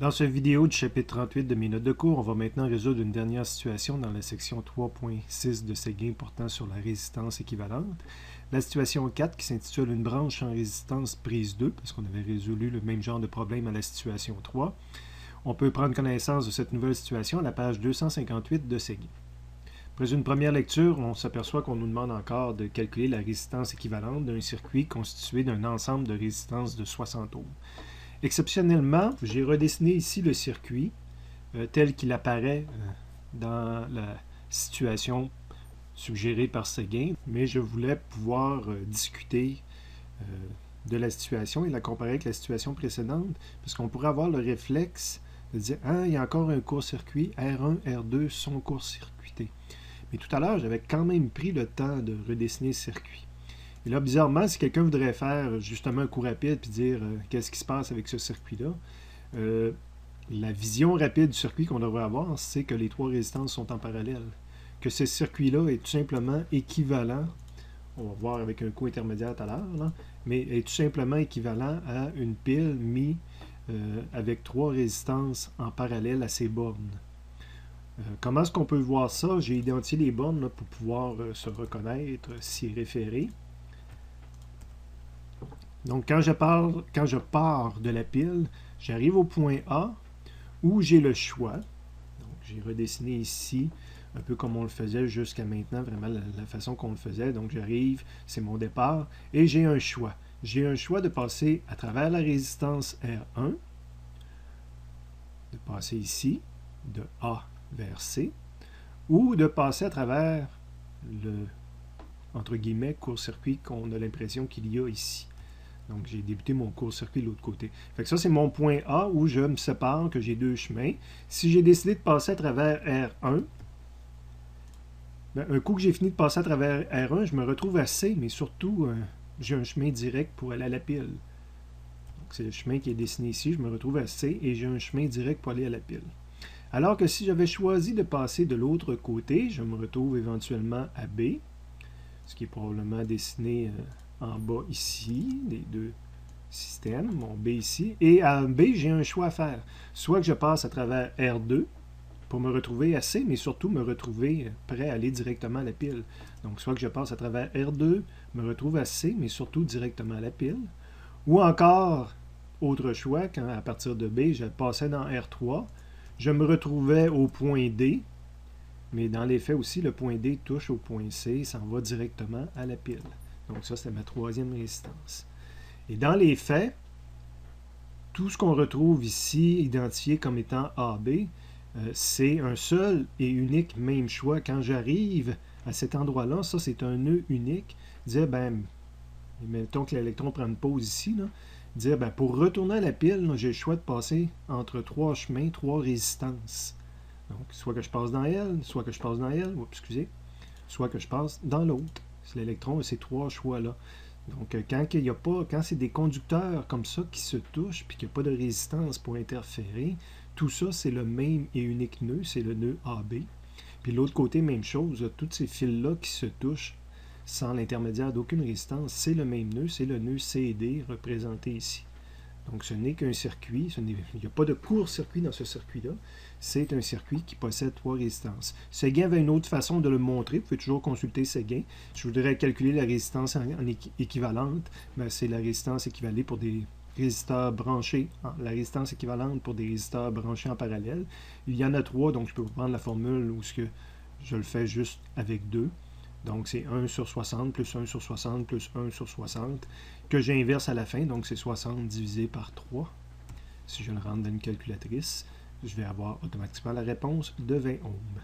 Dans cette vidéo du chapitre 38 de mes notes de cours, on va maintenant résoudre une dernière situation dans la section 3.6 de Séguin portant sur la résistance équivalente. La situation 4 qui s'intitule Une branche en résistance prise 2, parce qu'on avait résolu le même genre de problème à la situation 3. On peut prendre connaissance de cette nouvelle situation à la page 258 de Séguin. Après une première lecture, on s'aperçoit qu'on nous demande encore de calculer la résistance équivalente d'un circuit constitué d'un ensemble de résistances de 60 ohms. Exceptionnellement, j'ai redessiné ici le circuit tel qu'il apparaît dans la situation suggérée par Séguin, mais je voulais pouvoir discuter de la situation et la comparer avec la situation précédente, parce qu'on pourrait avoir le réflexe de dire « Ah, il y a encore un court-circuit, R1, R2 sont court-circuités ». Mais tout à l'heure, j'avais quand même pris le temps de redessiner ce circuit. Et là, bizarrement, si quelqu'un voudrait faire justement un coup rapide puis dire qu'est-ce qui se passe avec ce circuit-là, la vision rapide du circuit qu'on devrait avoir, c'est que les trois résistances sont en parallèle. Que ce circuit-là est tout simplement équivalent, on va voir avec un coup intermédiaire tout à l'heure, mais est tout simplement équivalent à une pile mise avec trois résistances en parallèle à ses bornes. Comment est-ce qu'on peut voir ça? J'ai identifié les bornes là, pour pouvoir se reconnaître, s'y référer. Donc, quand je pars de la pile, j'arrive au point A où j'ai le choix. Donc, j'ai redessiné ici, un peu comme on le faisait jusqu'à maintenant, vraiment la façon qu'on le faisait. Donc, j'arrive, c'est mon départ, et j'ai un choix. J'ai un choix de passer à travers la résistance R1, de passer ici, de A vers C, ou de passer à travers le, entre guillemets, court-circuit qu'on a l'impression qu'il y a ici. Donc, j'ai débuté mon court-circuit de l'autre côté. Fait que ça, c'est mon point A où je me sépare, que j'ai deux chemins. Si j'ai décidé de passer à travers R1, un coup que j'ai fini de passer à travers R1, je me retrouve à C, mais surtout, j'ai un chemin direct pour aller à la pile. Donc, c'est le chemin qui est dessiné ici. Je me retrouve à C et j'ai un chemin direct pour aller à la pile. Alors que si j'avais choisi de passer de l'autre côté, je me retrouve éventuellement à B, ce qui est probablement dessiné en bas ici, des deux systèmes, mon B ici. Et à B, j'ai un choix à faire. Soit que je passe à travers R2 pour me retrouver à C, mais surtout me retrouver prêt à aller directement à la pile. Donc, soit que je passe à travers R2, me retrouve à C, mais surtout directement à la pile. Ou encore, autre choix, quand à partir de B, je passais dans R3, je me retrouvais au point D, mais dans les faits aussi, le point D touche au point C, ça en va directement à la pile. Donc ça, c'est ma troisième résistance. Et dans les faits, tout ce qu'on retrouve ici, identifié comme étant AB, c'est un seul et unique même choix. Quand j'arrive à cet endroit-là, ça c'est un nœud unique. Dire, ben, mettons que l'électron prend une pause ici, là, dire, ben, pour retourner à la pile, j'ai le choix de passer entre trois chemins, trois résistances. Donc, soit que je passe dans elle, soit que je passe dans elle, excusez, soit que je passe dans l'autre. L'électron a ces trois choix-là. Donc, quand c'est des conducteurs comme ça qui se touchent, puis qu'il n'y a pas de résistance pour interférer, tout ça, c'est le même et unique nœud, c'est le nœud AB. Puis de l'autre côté, même chose, tous ces fils-là qui se touchent sans l'intermédiaire d'aucune résistance, c'est le même nœud, c'est le nœud CD représenté ici. Donc, ce n'est qu'un circuit, il n'y a pas de court-circuit dans ce circuit-là. C'est un circuit qui possède trois résistances. Séguin avait une autre façon de le montrer. Vous pouvez toujours consulter Séguin. Je voudrais calculer la résistance en équivalente. C'est la résistance équivalée pour des résisteurs branchés. La résistance équivalente pour des résisteurs branchés en parallèle. Il y en a trois, donc je peux prendre la formule où je le fais juste avec deux. Donc, c'est 1 sur 60 plus 1 sur 60 plus 1 sur 60 que j'inverse à la fin. Donc, c'est 60 divisé par 3. Si je le rentre dans une calculatrice, je vais avoir automatiquement la réponse de 20 ohms.